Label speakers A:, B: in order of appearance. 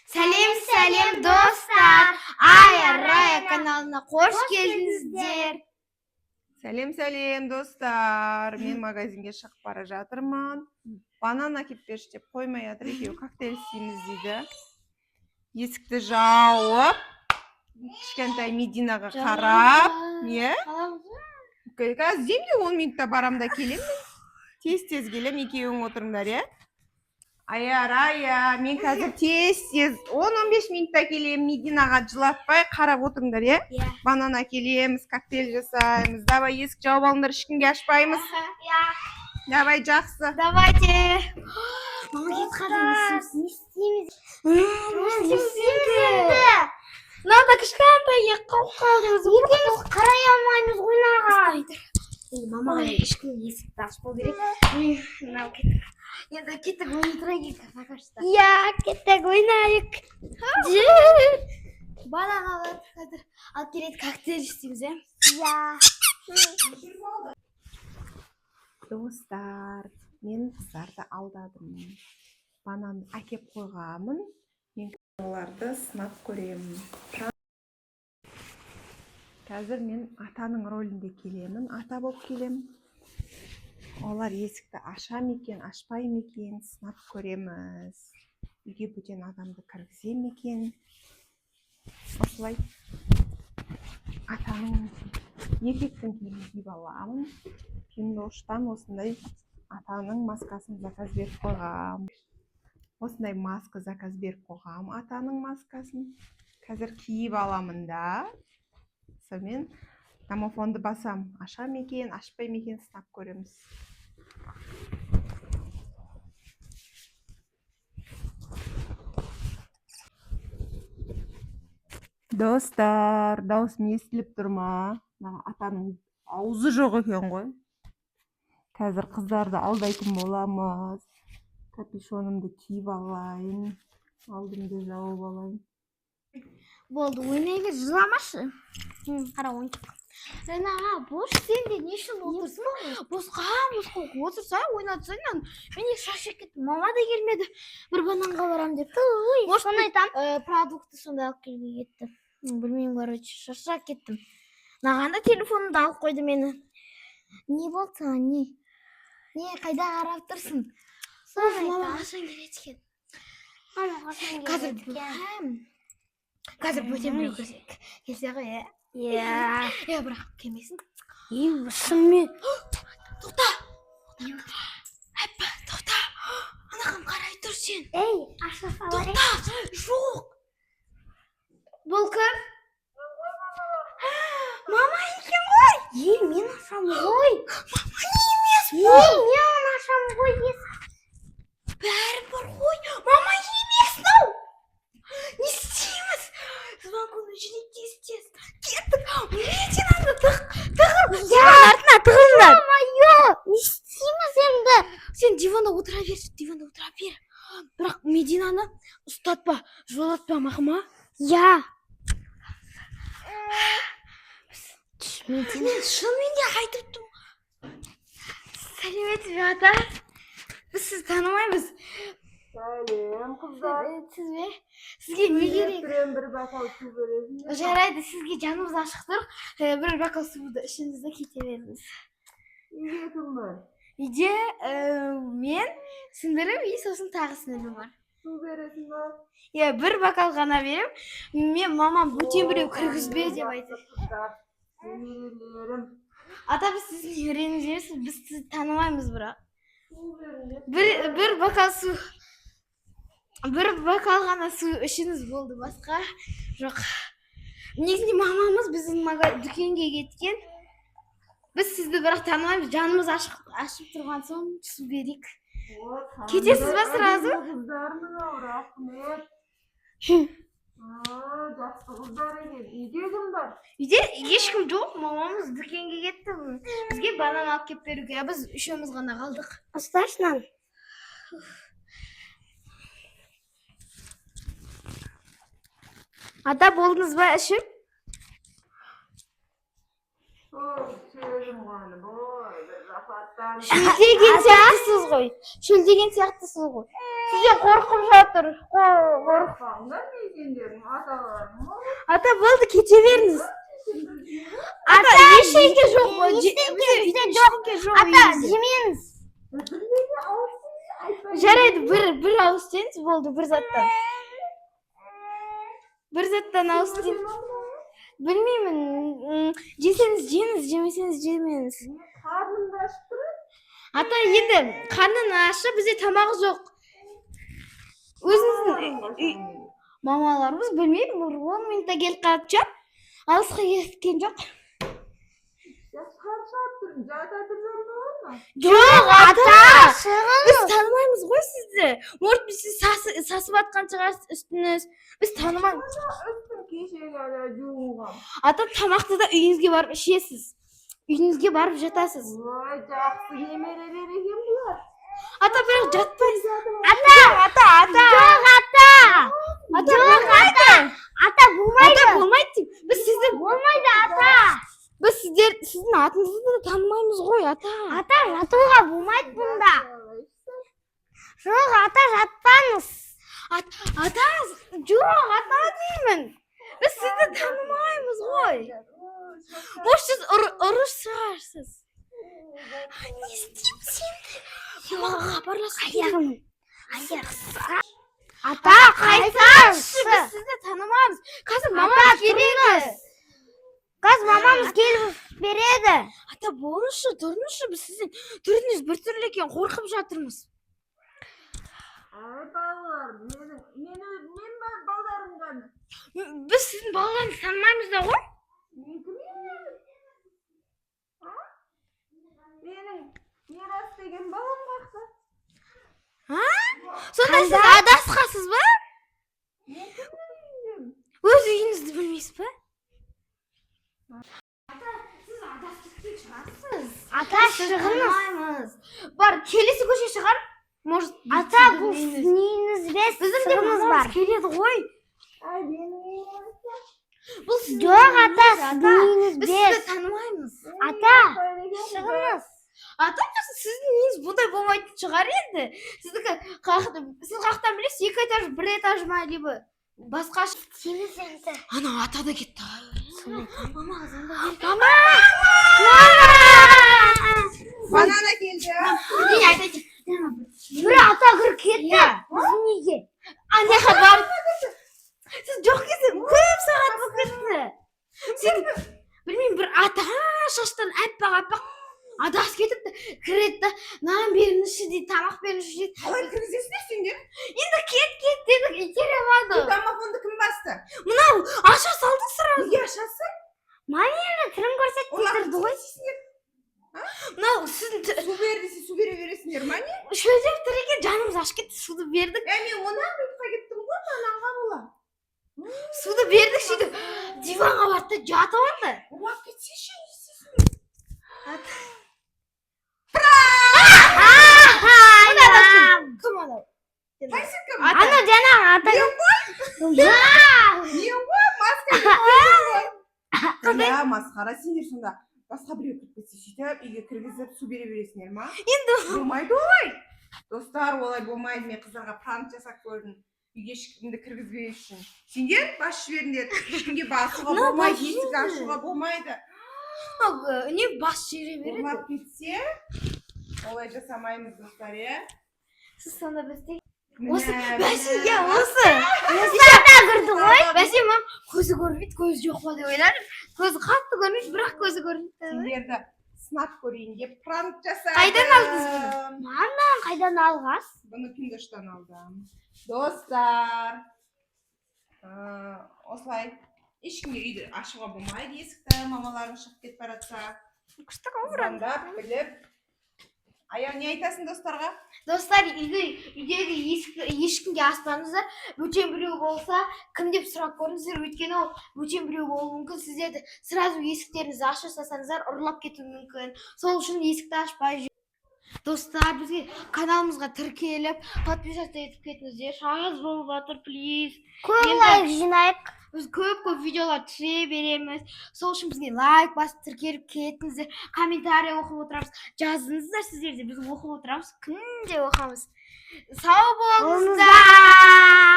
A: Сәлем достар. Рая каналына қош келдіңіздер.
B: Сәлем достар. Мен магазинге шығып бара жатырмын. Банан әкеп берші деп қоймай жатыр. Екеуі коктейль істейміз дейді. Есікті жауып, кішкентай Мединаға қарап, не? Қазір деймін 10 минутта барам да келемін. Тез келем, екеуің отырыңдар, е? Рая, мен қазір тез 10-15 минутта келем, Мединаға жылатпай қарап отырыңдар, е? Банан әкелеміз, коктейль жасаймыз. Давай, есік жауып алыңдар, ешкімге ашпаймыз. Давай, жақсы.
A: Давайте. Мама, кет қадамыз. Не істейміз? Надо кішкентай қалдыңыз. Екеуміз қарай алмаймыз ойнаға. Мамаға ешкім есікті ашпау керек. Мынау кеттік. Енді кеттік ойнатырайық. Кеттік ойнайық. Банан алып қазір алып келеді, коктейль істейміз, е?
B: Достар, мен қыздарды алдадым. Банан әкеп қойғамын. Мен оларды сынап көремін. Қазір мен атаның рөлінде келемін. Ата болып келемін. Олар есікті аша екен, ашпай екен, сынап көреміз. Үйге бөтен адамды кіргізе екен. Осылай атаның еркектің киімін киіп аламын. Киноштан осындай атаның маскасын заказ беріп қойғам. Осындай маска заказ беріп қойғам, атаның маскасын. Қазір киіп аламын да. Сонымен домофонды басам. Аша екен, ашпай екен, сынап көреміз. Достар, дауысым естіліп тұр ма? Атаның аузы жоқ екен ғой. Қазір қыздарды алдайтын боламыз. Капюшонымды киіп алайын. Алдымды жауып алайын.
A: Болды, ойнай бер, жыламашы. Қара ойнап. Аға, бош сен де не үшін отырсың? Босқа отырса, ойнатсың. Мен екі шаш кеттім, мама да келмеді. Bir бананға барам деп. Соны айтам, продукты сонда алып келге кетті. Білмеймін, короче, шаршап кеттім. Нағанда телефонымды алып қойды мені. Не болды саған, не? Не, қайда қарап тұрсың? Мама қашан келеді екен? Қазір бөтен біреу келсе ғой, е? Бірақ келмесін. Шынымен. Тоқта! Тоқта! Анағым қарай тұр сен. Аша салайын. Тоқта! Жоқ! Бұл кім? Мама екен ғой. Мен ашам ғой. Мама емес бұл. Мен ашам ғой. Бәрі бар ғой. Мама емес бұл. Не істейміз? Звонконы жүрек тез. Кеттік. Мединаны тығып. Диван артына тығыңдар. Не істейміз енді? Сен диванда отыра бер. Бірақ Мединаны ұстатпа, жолатпа мақыма. Медина шынымен де айтып тұрмын. Сәлеметсіз бе, ата? Біз сізді танымаймыз.
B: Сәлем, қыздар.
A: Сіз бе? Сізге не керек?
B: Бір бақал су бересің.
A: Жарайды, сізге жанымыз ашық тұр. Бір бақал суды ішіңізді кете беріңіз.
B: Үйде кім бар?
A: Үйде мен, сіңдірім, сосын тағы сіңдірім бар.
B: Су бересің ба?
A: Бір бақал ғана берем. Мен мамам бөтен біреу кіргізбе деп айтты. Ата, біз сіздің үйреніңіз емеспіз, біз сізді танымаймыз бірақ. Бір бақал су. Бір бақал ғана су ішіңіз болды, басқа жоқ. Негізінде мамамыз біздің дүкенге кеткен. Біз сізді бірақ танымаймыз, жанымыз ашып тұрған соң су берейік. Кетесіз ба сразу?
B: Жақсы қыздар екен. Үйде кім бар?
A: Үйде ешкім жоқ, мамамыз дүкенге кетті. Бізге банан алып кеп беруге, біз үшеуміз ғана қалдық. Ұсташынан. Ата, болдыңыз ба ішіп? Шөлдеген сияқтысыз ғой. Сізден қорқып жатыр.
B: Қорықпаңдар не сендердің аталарың.
A: Ата болды, кете беріңіз. Ата, ештеңке жоқ. Ата, жемеңіз. Жарайды, бір ауыз істеңіз болды, бір заттан. Бір заттан ауыз істеңіз. Білмеймін. Жесеңіз жеңіз, жемесеңіз жемеңіз.
B: Қарнымды ашып тұрады.
A: Ата, енді қарнын ашып, бізде тамағы жоқ. Өзіңіздің мамаларымыз білмеймін, 10 минутта келіп қалып жап. Алысқа кеткен жоқ.
B: Шаршап тұрмын, жата тұрсам болады ма?
A: Жоқ, ата! Біз танымаймыз ғой сізді. Может, біз сіз сасып атқан шығарсыз үстіңіз. Біз танымаймыз.
B: Үстім кешегі әлі жуынғам.
A: Ата, тамақты да үйіңізге барып ішесіз. Үйіңізге барып жатасыз.
B: Ой, жақсы немерелер екен бұлар.
A: Ата, бірақ жатпайсыз.
C: Ата! Жоқ, ата! Ата, болмайды.
A: Ата, болмайды деймін. Біз сізді
C: Болмайды, ата!
A: Біз сіздің атыңызды да танымаймыз ғой, ата.
C: Ата, жатуға болмайды бұнда. Жоқ, ата, жатпаңыз.
A: Ата, жоқ, ата деймін. Біз сізді танымаймыз ғой. Может, сіз ұрыс шығарсыз. Не істейміз енді? Мамаға хабарласып
C: Ата, қайтсаңызшы.
A: Біз сізді танымаймыз. Қазір мамамыз келеді.
C: Қазір мамамыз келіп береді.
A: Ата, болыңызшы, тұрыңызшы. Біз сіздің түріңіз біртүрлі екен, қорқып жатырмыз.
B: Ай, балалар, мен балдарым ғана.
A: Біз сіздің балаларыңызды танымаймыз да ғой?
B: Менің Мирас деген балам бақты.
A: Сонда сіз адасқансыз ба? Өз үйіңізді білмейсіз ба? Ата, сіз адасып кеткен шығарсыз.
C: Ата, шығыңыз.
A: Бар, келесі көше шығар. Может,
C: Ата, бұл сіздің үйіңіз емес,
A: біздің де
C: шығыңыз бар.
A: мамамыз келеді ғой.
B: Ай, менің
A: Бұл сіздің
C: Жоқ, ата,
A: үйіңіз,
C: сіздің үйіңіз
A: Біз
C: бес.
A: сізді танымаймыз.
C: Ата, шығыңыз.
A: Ата, сіздің үйіңіз бұндай болмайтын шығар енді. Сіз қаяқтан білесіз, 2 этаж, 1 этаж ма, либо басқа.
C: Сеніз енді.
A: Ана ата да кетті. Мама,
B: Банана келді.
C: Бір ата кіріп кетті. Біздің үйге.
A: Аняға барып. Сіз жоқ кезде көп сағат болып кетті. Сен білмеймін, бір ата шаштан аппақ адасып кетіпті. Кіреді да, нан беріңізші дейді, тамақ беріңізші дейді.
B: Қалай кіргізесіңдер сендер?
A: Енді кет дедік, итеремады.
B: Домофонды кім басты?
A: Мынау аша салды сразу.
B: Неге ашасың?
C: Мамені түрін көрсетіп тұрды ғой.
A: Мынау сіздің
B: Су бер десе су бере бересіңдер ма не?
A: шөлдеп тұр екен, жанымыз ашып кетті, суды бердік.
B: Мен онан ұйыққа кеттім ғой, ананға бола.
A: Суды бердік, сөйтіп диванға барды да жатып алды.
B: Ұрлап кетсеші, не істейсің?
A: Кім анау?
B: Қайсы кім?
C: Ана жаңағы ата.
B: Мен ғой, маска киіп масқара сендер сонда. Басқа біреу кіріп кетсе сөйтіп үйге кіргізіп су бере бересіңдер ма?
A: Енді
B: Болмайды олай. Достар, олай болмайды. Мен қыздарға пранк жасап көрдім. Үйге ешкімді кіргізбеу үшін. Сендер бас жіберіңдер. Ешкімге басуға болмайды, есік ашуға болмайды.
A: не бас жере береді.
B: Ұрлап кетсе, олай жасамаймыз достар, е?
A: Сіз сонда бізде
B: Осы,
A: бәсеге осы.
C: Кірді ғой.
A: Бәсе мам көзі көрмейді, көзі жоқ па деп ойладым. Көзі қатты көрмейді, бірақ көзі көрмейді.
B: сендерді сынап көрейін деп пранк жасадым.
A: Қайдан алдыңыз бұны?
C: Мама, қайдан алғас?
B: Бұны Пиндоштан алдым. Достар, осылай ешкімге үйді ашуға болмайды есікті, мамаларың шығып кетіп баратса. Звондап, біліп. Аяу, не айтасың достарға?
A: Достар, үйдегі есікті ешкімге ашпаңыздар. Бөтен біреу болса, кім деп сұрап көріңіздер. Өйткені ол бөтен біреу болуы мүмкін. Сіздерді сразу есіктеріңізді ашып тастасаңыздар, ұрлап кетуі мүмкін. Сол үшін есікті ашпай. Достар, бізге каналымызға тіркеліп, подписаться етіп кетіңіздер. Шағыз болып жатыр, плиз.
C: Көп лайк жинайық.
A: Біз көп видеолар түсіре береміз. Сол үшін бізге лайк басып тіркеліп кетіңіздер. Комментарий оқып отырамыз. Жазыңыздар сіздер де, біз оқып отырамыз. Күнде оқамыз. Сау болыңыздар.